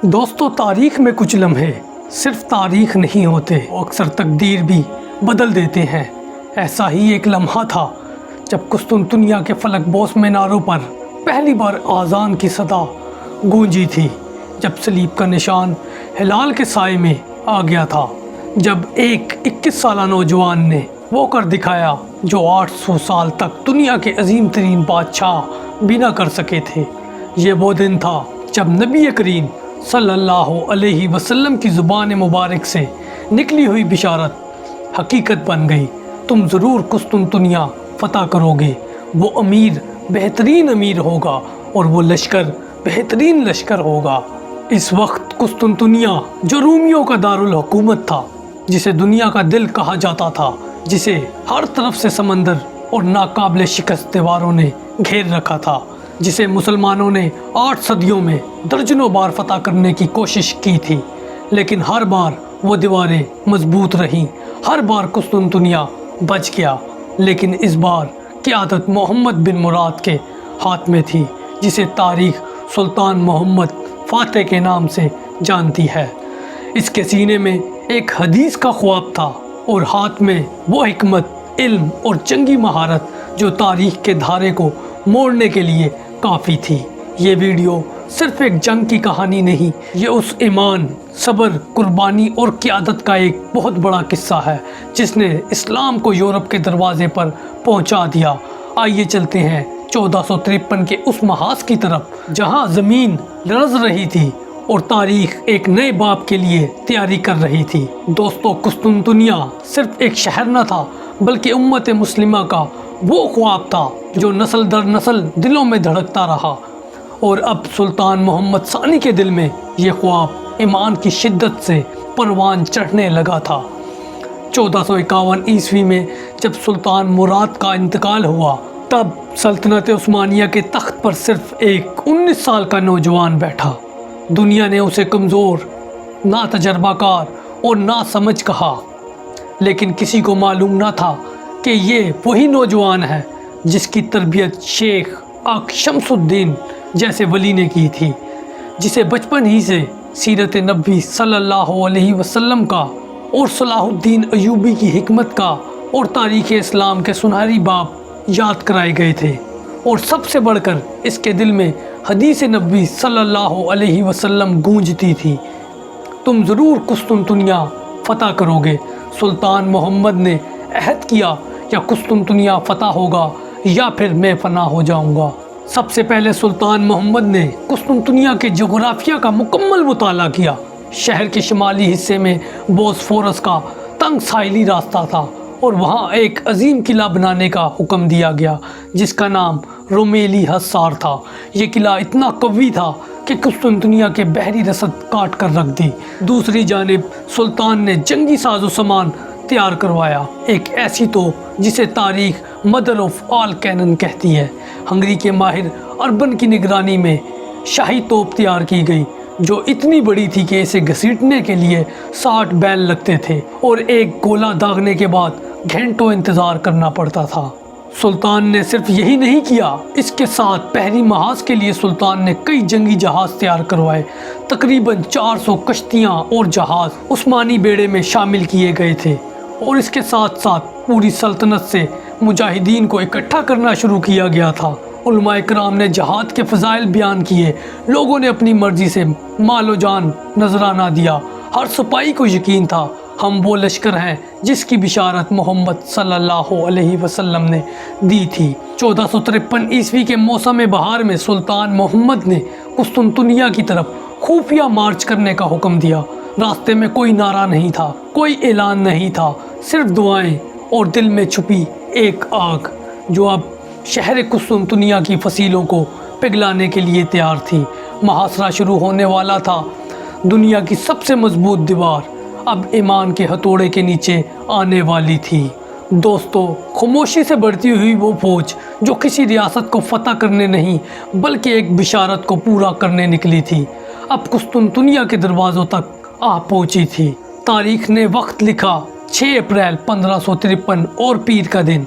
دوستو، تاریخ میں کچھ لمحے صرف تاریخ نہیں ہوتے، وہ اکثر تقدیر بھی بدل دیتے ہیں۔ ایسا ہی ایک لمحہ تھا جب قسطنطنیہ کے فلک بوس میناروں پر پہلی بار آذان کی صدا گونجی تھی، جب صلیب کا نشان ہلال کے سائے میں آ گیا تھا، جب ایک 21 سالہ نوجوان نے وہ کر دکھایا جو 800 سال تک دنیا کے عظیم ترین بادشاہ بھی نہ کر سکے تھے۔ یہ وہ دن تھا جب نبی کریم صلی اللہ علیہ وسلم کی زبان مبارک سے نکلی ہوئی بشارت حقیقت بن گئی۔ تم ضرور قسطنطنیہ فتح کرو گے، وہ امیر بہترین امیر ہوگا اور وہ لشکر بہترین لشکر ہوگا۔ اس وقت قسطنطنیہ جو رومیوں کا دارالحکومت تھا، جسے دنیا کا دل کہا جاتا تھا، جسے ہر طرف سے سمندر اور ناقابل شکست دیواروں نے گھیر رکھا تھا، جسے مسلمانوں نے 8 صدیوں میں درجنوں بار فتح کرنے کی کوشش کی تھی، لیکن ہر بار وہ دیواریں مضبوط رہیں، ہر بار قسطنطنیہ بچ گیا۔ لیکن اس بار قیادت محمد بن مراد کے ہاتھ میں تھی، جسے تاریخ سلطان محمد فاتح کے نام سے جانتی ہے۔ اس کے سینے میں ایک حدیث کا خواب تھا اور ہاتھ میں وہ حکمت، علم اور جنگی مہارت جو تاریخ کے دھارے کو موڑنے کے لیے کافی تھی۔ یہ ویڈیو صرف ایک جنگ کی کہانی نہیں، یہ اس ایمان، صبر، قربانی اور قیادت کا ایک بہت بڑا قصہ ہے جس نے اسلام کو یورپ کے دروازے پر پہنچا دیا۔ آئیے چلتے ہیں 1453 کے اس محاذ کی طرف جہاں زمین لرز رہی تھی اور تاریخ ایک نئے باب کے لیے تیاری کر رہی تھی۔ دوستو، قسطنطنیہ صرف ایک شہر نہ تھا، بلکہ امت مسلمہ کا وہ خواب تھا جو نسل در نسل دلوں میں دھڑکتا رہا، اور اب سلطان محمد ثانی کے دل میں یہ خواب ایمان کی شدت سے پروان چڑھنے لگا تھا۔ 1451 عیسوی میں جب سلطان مراد کا انتقال ہوا، تب سلطنت عثمانیہ کے تخت پر صرف ایک 19 سال کا نوجوان بیٹھا۔ دنیا نے اسے کمزور، نا تجربہ کار اور نا سمجھ کہا، لیکن کسی کو معلوم نہ تھا کہ یہ وہی نوجوان ہے جس کی تربیت شیخ آق شمس الدین جیسے ولی نے کی تھی، جسے بچپن ہی سے سیرت نبی صلی اللہ علیہ وسلم کا اور صلاح الدین ایوبی کی حکمت کا اور تاریخ اسلام کے سنہری باب یاد کرائے گئے تھے، اور سب سے بڑھ کر اس کے دل میں حدیث نبی صلی اللہ علیہ وسلم گونجتی تھی، تم ضرور قسطنطنیہ فتح کرو گے۔ سلطان محمد نے عہد کیا، یا قسطنطنیہ فتح ہوگا یا پھر میں فنا ہو جاؤں گا۔ سب سے پہلے سلطان محمد نے قسطنطنیہ کے جغرافیہ کا مکمل مطالعہ کیا۔ شہر کے شمالی حصے میں بوسفورس کا تنگ ساحلی راستہ تھا اور وہاں ایک عظیم قلعہ بنانے کا حکم دیا گیا جس کا نام رومیلی حصار تھا۔ یہ قلعہ اتنا قوی تھا کہ قسطنطنیہ کے بحری رسد کاٹ کر رکھ دی۔ دوسری جانب سلطان نے جنگی ساز و سامان تیار کروایا، ایک ایسی توپ جسے تاریخ مدر آف آل کینن کہتی ہے۔ ہنگری کے ماہر اربن کی نگرانی میں شاہی توپ تیار کی گئی جو اتنی بڑی تھی کہ اسے گھسیٹنے کے لیے 60 بیل لگتے تھے اور ایک گولہ داغنے کے بعد گھنٹوں انتظار کرنا پڑتا تھا۔ سلطان نے صرف یہی نہیں کیا، اس کے ساتھ بحری محاذ کے لیے سلطان نے کئی جنگی جہاز تیار کروائے۔ تقریباً 400 کشتیاں اور جہاز عثمانی بیڑے میں شامل کیے گئے تھے، اور اس کے ساتھ ساتھ پوری سلطنت سے مجاہدین کو اکٹھا کرنا شروع کیا گیا تھا۔ علماء کرام نے جہاد کے فضائل بیان کیے، لوگوں نے اپنی مرضی سے مال و جان نذرانہ دیا، ہر سپاہی کو یقین تھا ہم وہ لشکر ہیں جس کی بشارت محمد صلی اللہ علیہ وسلم نے دی تھی۔ 1453 عیسوی کے موسم بہار میں سلطان محمد نے قسطنطنیہ کی طرف خفیہ مارچ کرنے کا حکم دیا۔ راستے میں کوئی نعرہ نہیں تھا، کوئی اعلان نہیں تھا، صرف دعائیں اور دل میں چھپی ایک آگ جو اب شہر قسطنطنیہ کی فصیلوں کو پگھلانے کے لیے تیار تھی۔ محاصرہ شروع ہونے والا تھا۔ دنیا کی سب سے مضبوط دیوار اب ایمان کے ہتھوڑے کے نیچے آنے والی تھی۔ دوستو، خاموشی سے بڑھتی ہوئی وہ فوج جو کسی ریاست کو فتح کرنے نہیں بلکہ ایک بشارت کو پورا کرنے نکلی تھی، اب قسطنطنیہ کے دروازوں تک آ پہنچی تھی۔ تاریخ نے وقت لکھا 6 اپریل 1553 اور پیر کا دن۔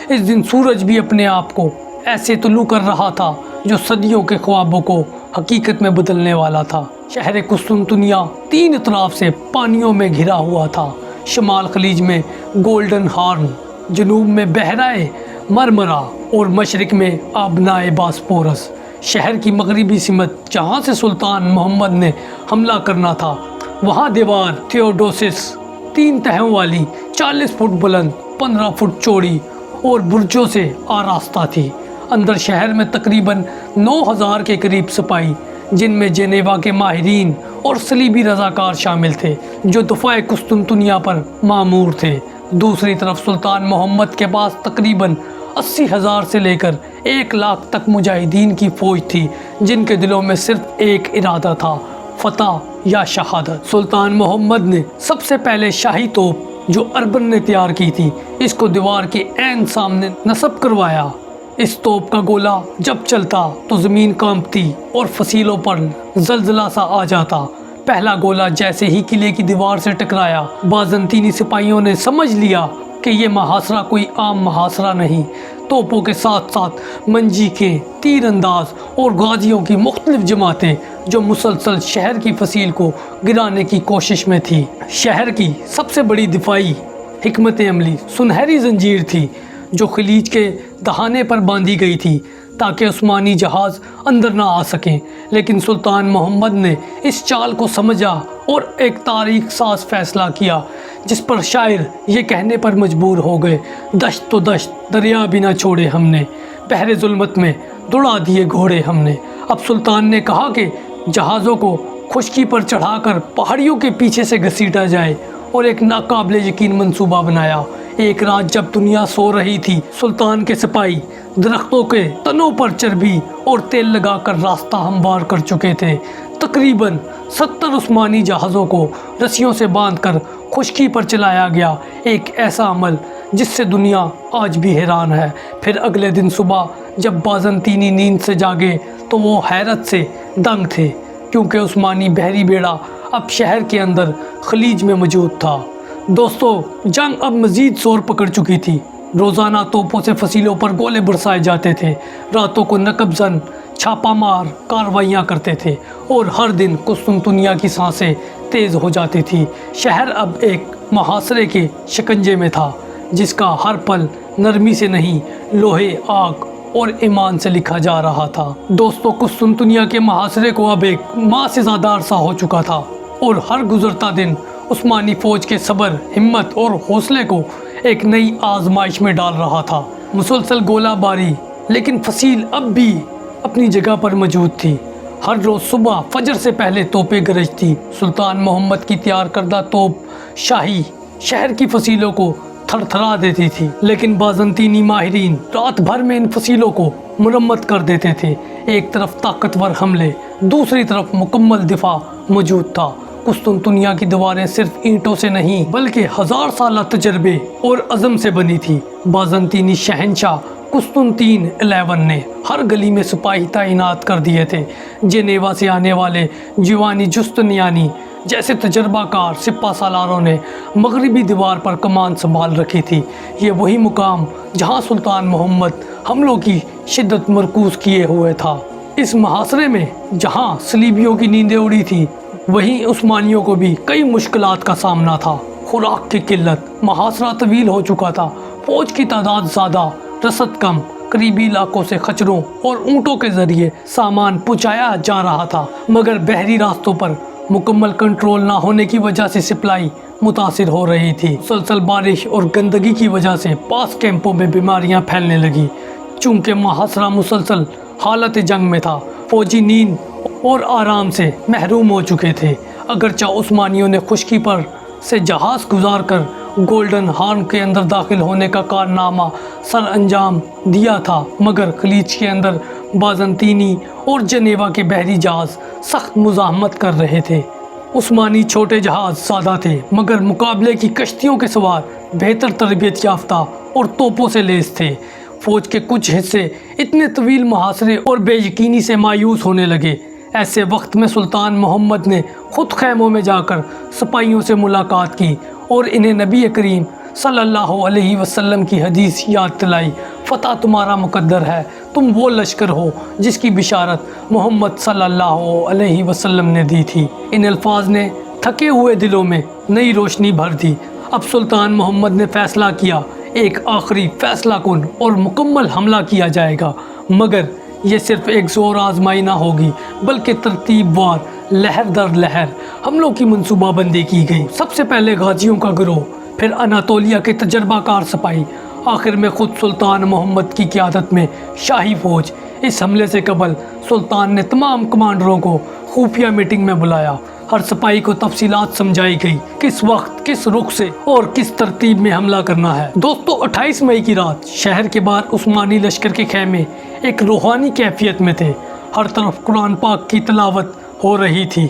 اس دن سورج بھی اپنے آپ کو ایسے طلوع کر رہا تھا جو صدیوں کے خوابوں کو حقیقت میں بدلنے والا تھا۔ شہر قسطنطنیہ تین اطراف سے پانیوں میں گھرا ہوا تھا۔ شمال خلیج میں گولڈن ہارن، جنوب میں بحرائے مرمرا اور مشرق میں آبنائے باسپورس۔ شہر کی مغربی سمت جہاں سے سلطان محمد نے حملہ کرنا تھا، وہاں دیوار تھیوڈوسس 3 تہوں والی 40 فٹ بلند 15 فٹ چوڑی اور برجوں سے آراستہ تھی۔ اندر شہر میں تقریباً 9000 کے قریب سپاہی، جن میں جنیوا کے ماہرین اور صلیبی رضاکار شامل تھے، جو دفاع قسطنطنیہ پر مامور تھے۔ دوسری طرف سلطان محمد کے پاس تقریباً 80,000 سے لے کر 1 لاکھ تک مجاہدین کی فوج تھی، جن کے دلوں میں صرف ایک ارادہ تھا، فتح یا شہادت۔ سلطان محمد نے سب سے پہلے شاہی توپ جو اربن نے تیار کی تھی، اس کو دیوار کے عین سامنے نصب کروایا۔ اس توپ کا گولہ جب چلتا تو زمین کانپتی اور فصیلوں پر زلزلہ سا آ جاتا۔ پہلا گولہ جیسے ہی قلعے کی دیوار سے ٹکرایا، بازنطینی سپاہیوں نے سمجھ لیا کہ یہ محاصرہ کوئی عام محاصرہ نہیں۔ توپوں کے ساتھ ساتھ منجیقیں، تیر انداز اور غازیوں کی مختلف جماعتیں جو مسلسل شہر کی فصیل کو گرانے کی کوشش میں تھی۔ شہر کی سب سے بڑی دفاعی حکمت عملی سنہری زنجیر تھی، جو خلیج کے دہانے پر باندھی گئی تھی تاکہ عثمانی جہاز اندر نہ آ سکیں۔ لیکن سلطان محمد نے اس چال کو سمجھا اور ایک تاریخ ساز فیصلہ کیا، جس پر شاعر یہ کہنے پر مجبور ہو گئے، دشت تو دشت دریا بھی نہ چھوڑے ہم نے، بحر ظلمت میں دوڑا دیے گھوڑے ہم نے۔ اب سلطان نے کہا کہ جہازوں کو خشکی پر چڑھا کر پہاڑیوں کے پیچھے سے گھسیٹا جائے اور ایک ناقابل یقین منصوبہ بنایا۔ ایک رات جب دنیا سو رہی تھی، سلطان کے سپاہی درختوں کے تنوں پر چربی اور تیل لگا کر راستہ ہموار کر چکے تھے۔ تقریباً 70 عثمانی جہازوں کو رسیوں سے باندھ کر خشکی پر چلایا گیا، ایک ایسا عمل جس سے دنیا آج بھی حیران ہے۔ پھر اگلے دن صبح جب بازنطینی نیند سے جاگے تو وہ حیرت سے دنگ تھے، کیونکہ عثمانی بحری بیڑا اب شہر کے اندر خلیج میں موجود تھا۔ دوستو، جنگ اب مزید زور پکڑ چکی تھی۔ روزانہ توپوں سے فصیلوں پر گولے برسائے جاتے تھے، راتوں کو نقب زن چھاپا مار کارروائیاں کرتے تھے، اور ہر دن قسطنطنیہ کی سانسیں تیز ہو جاتی تھی۔ شہر اب ایک محاصرے کے شکنجے میں تھا، جس کا ہر پل نرمی سے نہیں، لوہے، آگ اور ایمان سے لکھا جا رہا تھا۔ دوستو، قسطنطنیہ کے محاصرے کو اب ایک ماہ سے زیادہ عرصہ ہو چکا تھا، اور ہر گزرتا دن عثمانی فوج کے صبر، ہمت اور حوصلے کو ایک نئی آزمائش میں ڈال رہا تھا۔ مسلسل گولہ باری، لیکن فصیل اب بھی اپنی جگہ پر موجود تھی۔ ہر روز صبح فجر سے پہلے توپیں گرجتی۔ سلطان محمد کی تیار کردہ توپ شاہی شہر کی فصیلوں کو تھر تھرا دیتی تھی، لیکن بازنطینی ماہرین رات بھر میں ان فصیلوں کو مرمت کر دیتے تھے۔ ایک طرف طاقتور حملے، دوسری طرف مکمل دفاع موجود تھا۔ قسطنطنیہ کی دیواریں صرف اینٹوں سے نہیں بلکہ 1000 سالہ تجربے اور عزم سے بنی تھی۔ بازنطینی شہنشاہ قسطنطین 11 نے ہر گلی میں سپاہی تعینات کر دیے تھے۔ جنیوا سے آنے والے جیوانی جستنیانی جیسے تجربہ کار سپہ سالاروں نے مغربی دیوار پر کمان سنبھال رکھی تھی۔ یہ وہی مقام جہاں سلطان محمد حملوں کی شدت مرکوز کیے ہوئے تھا۔ اس محاصرے میں جہاں صلیبیوں کی نیندیں اڑی تھی، وہیں عثمانیوں کو بھی کئی مشکلات کا سامنا تھا۔ خوراک کی قلت، محاصرہ طویل ہو چکا تھا، فوج کی تعداد زیادہ، رسد کم، قریبی علاقوں سے خچروں اور اونٹوں کے ذریعے سامان پہنچایا جا رہا تھا، مگر بحری راستوں پر مکمل کنٹرول نہ ہونے کی وجہ سے سپلائی متاثر ہو رہی تھی۔ مسلسل بارش اور گندگی کی وجہ سے پاس کیمپوں میں بیماریاں پھیلنے لگی۔ چونکہ محاصرہ مسلسل حالت جنگ میں تھا، فوجی نیند اور آرام سے محروم ہو چکے تھے۔ اگرچہ عثمانیوں نے خشکی پر سے جہاز گزار کر گولڈن ہارن کے اندر داخل ہونے کا کارنامہ سر انجام دیا تھا، مگر خلیج کے اندر بازنطینی اور جنیوا کے بحری جہاز سخت مزاحمت کر رہے تھے۔ عثمانی چھوٹے جہاز سادہ تھے، مگر مقابلے کی کشتیوں کے سوار بہتر تربیت یافتہ اور توپوں سے لیس تھے۔ فوج کے کچھ حصے اتنے طویل محاصرے اور بے یقینی سے مایوس ہونے لگے۔ ایسے وقت میں سلطان محمد نے خود خیموں میں جا کر سپاہیوں سے ملاقات کی اور انہیں نبی کریم صلی اللہ علیہ وسلم کی حدیث یاد دلائی، فتح تمہارا مقدر ہے، تم وہ لشکر ہو جس کی بشارت محمد صلی اللہ علیہ وسلم نے دی تھی۔ ان الفاظ نے تھکے ہوئے دلوں میں نئی روشنی بھر دی۔ اب سلطان محمد نے فیصلہ کیا، ایک آخری فیصلہ کن اور مکمل حملہ کیا جائے گا، مگر یہ صرف ایک زور آزمائی نہ ہوگی بلکہ ترتیب وار لہر در لہر حملوں کی منصوبہ بندی کی گئی۔ سب سے پہلے غازیوں کا گروہ، پھر اناطولیہ کے تجربہ کار سپاہی، آخر میں خود سلطان محمد کی قیادت میں شاہی فوج۔ اس حملے سے قبل سلطان نے تمام کمانڈروں کو خفیہ میٹنگ میں بلایا۔ ہر سپاہی کو تفصیلات سمجھائی گئی، کس وقت، کس رخ سے اور کس ترتیب میں حملہ کرنا ہے۔ دوستو، 28 مئی کی رات شہر کے باہر عثمانی لشکر کے خیمے ایک روحانی کیفیت میں تھے۔ ہر طرف قرآن پاک کی تلاوت ہو رہی تھی،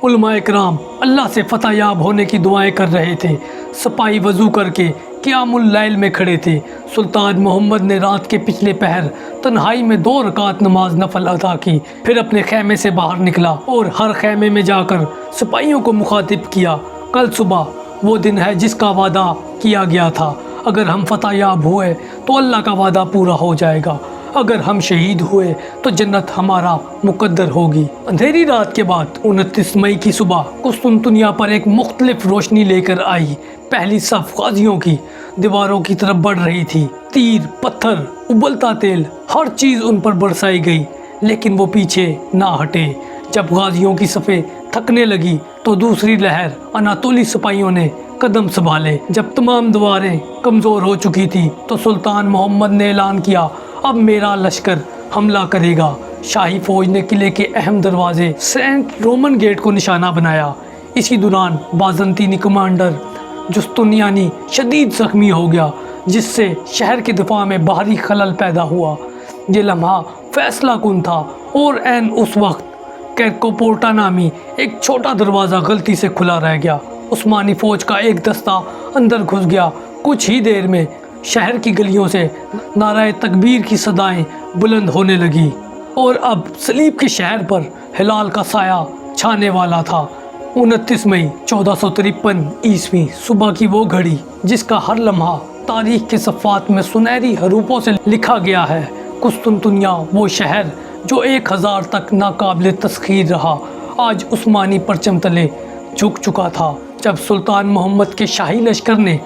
علماء کرام اللہ سے فتح یاب ہونے کی دعائیں کر رہے تھے، سپاہی وضو کر کے قیام اللیل میں کھڑے تھے۔ سلطان محمد نے رات کے پچھلے پہر تنہائی میں 2 رکعت نماز نفل ادا کی، پھر اپنے خیمے سے باہر نکلا اور ہر خیمے میں جا کر سپاہیوں کو مخاطب کیا۔ کل صبح وہ دن ہے جس کا وعدہ کیا گیا تھا، اگر ہم فتح یاب ہوئے تو اللہ کا وعدہ پورا ہو جائے گا، اگر ہم شہید ہوئے تو جنت ہمارا مقدر ہوگی۔ اندھیری رات کے بعد 29 مئی کی صبح قسطنطنیہ پر ایک مختلف روشنی لے کر آئی۔ پہلی صف غازیوں کی دیواروں کی طرف بڑھ رہی تھی، تیر، پتھر، ابلتا تیل، ہر چیز ان پر برسائی گئی، لیکن وہ پیچھے نہ ہٹے۔ جب غازیوں کی صفیں تھکنے لگی تو دوسری لہر اناطولی سپاہیوں نے قدم سنبھالے۔ جب تمام دیواریں کمزور ہو چکی تھی تو سلطان محمد نے اعلان کیا، اب میرا لشکر حملہ کرے گا۔ شاہی فوج نے قلعے کے اہم دروازے سینٹ رومن گیٹ کو نشانہ بنایا۔ اسی دوران بازنطینی کمانڈر جستنیانی شدید زخمی ہو گیا، جس سے شہر کے دفاع میں بھاری خلل پیدا ہوا۔ یہ لمحہ فیصلہ کن تھا اور عین اس وقت کیرکوپورٹا نامی ایک چھوٹا دروازہ غلطی سے کھلا رہ گیا۔ عثمانی فوج کا ایک دستہ اندر گھس گیا۔ کچھ ہی دیر میں شہر کی گلیوں سے نعرہ تکبیر کی صدائیں بلند ہونے لگی اور اب صلیب کے شہر پر ہلال کا سایہ چھانے والا تھا۔ 29 مئی 1453 عیسوی صبح کی وہ گھڑی جس کا ہر لمحہ تاریخ کے صفحات میں سنہری حروفوں سے لکھا گیا ہے۔ قسطنطنیہ، وہ شہر جو 1000 تک ناقابل تسخیر رہا، آج عثمانی پرچم تلے جھک چکا تھا۔ جب سلطان محمد کے شاہی لشکر نے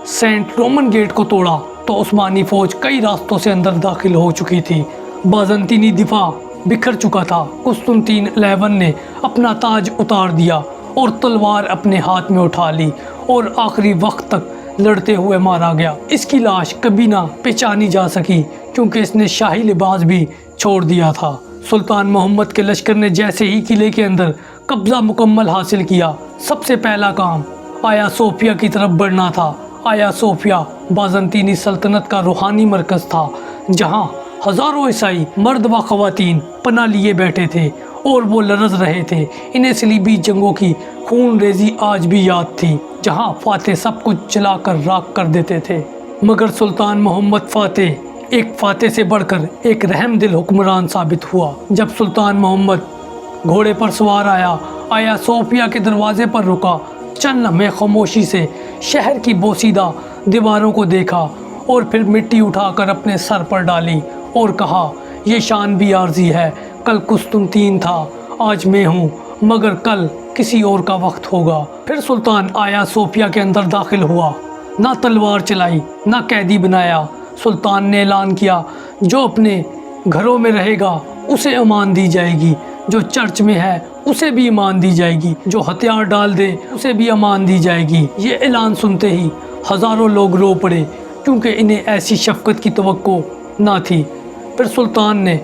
سینٹ رومن گیٹ کو توڑا تو عثمانی فوج کئی راستوں سے اندر داخل ہو چکی تھی۔ بازنطینی دفاع بکھر چکا تھا۔ قسطنطین الیون نے اپنا تاج اتار دیا اور تلوار اپنے ہاتھ میں اٹھا لی اور آخری وقت تک لڑتے ہوئے مارا گیا۔ اس کی لاش کبھی نہ پہچانی جا سکی کیونکہ اس نے شاہی لباس بھی چھوڑ دیا تھا۔ سلطان محمد کے لشکر نے جیسے ہی قلعے کے اندر قبضہ مکمل حاصل کیا، سب سے پہلا کام آیا صوفیہ کی طرف بڑھنا تھا۔ آیا صوفیہ بازنطینی سلطنت کا روحانی مرکز تھا، جہاں ہزاروں عیسائی مرد و خواتین پناہ لیے بیٹھے تھے اور وہ لرز رہے تھے۔ انہیں صلیبی جنگوں کی خون ریزی آج بھی یاد تھی، جہاں فاتح سب کچھ جلا کر راکھ کر دیتے تھے۔ مگر سلطان محمد فاتح ایک فاتح سے بڑھ کر ایک رحم دل حکمران ثابت ہوا۔ جب سلطان محمد گھوڑے پر سوار آیا صوفیہ کے دروازے پر رکا، چند لمحے خاموشی سے شہر کی بوسیدہ دیواروں کو دیکھا اور پھر مٹی اٹھا کر اپنے سر پر ڈالی اور کہا، یہ شان بھی عارضی ہے، کل قسطنطین تھا، آج میں ہوں، مگر کل کسی اور کا وقت ہوگا۔ پھر سلطان آیا صوفیہ کے اندر داخل ہوا، نہ تلوار چلائی، نہ قیدی بنایا۔ سلطان نے اعلان کیا، جو اپنے گھروں میں رہے گا اسے امان دی جائے گی، جو چرچ میں ہے اسے بھی امان دی جائے گی، جو ہتھیار ڈال دے اسے بھی امان دی جائے گی۔ یہ اعلان سنتے ہی ہزاروں لوگ رو پڑے کیونکہ انہیں ایسی شفقت کی توقع نہ تھی۔ پھر سلطان نے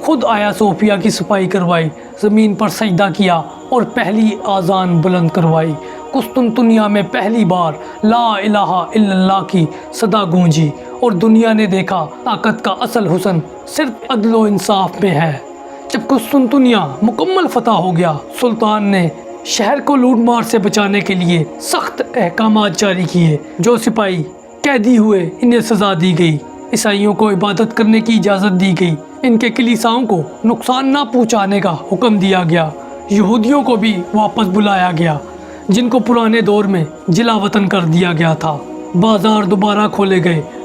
خود آیا صوفیہ کی صفائی کروائی، زمین پر سجدہ کیا اور پہلی آذان بلند کروائی۔ قسطنطنیہ میں پہلی بار لا الہ الا اللہ کی صدا گونجی اور دنیا نے دیکھا طاقت کا اصل حسن صرف عدل و انصاف میں ہے۔ جب قسطنطنیہ مکمل فتح ہو گیا، سلطان نے شہر کو لوٹ مار سے بچانے کے لیے سخت احکامات جاری کیے۔ جو سپاہی قیدی ہوئے انہیں سزا دی گئی، عیسائیوں کو عبادت کرنے کی اجازت دی گئی، ان کے کلیساؤں کو نقصان نہ پہنچانے کا حکم دیا گیا۔ یہودیوں کو بھی واپس بلایا گیا جن کو پرانے دور میں جلا وطن کر دیا گیا تھا۔ بازار دوبارہ کھولے گئے،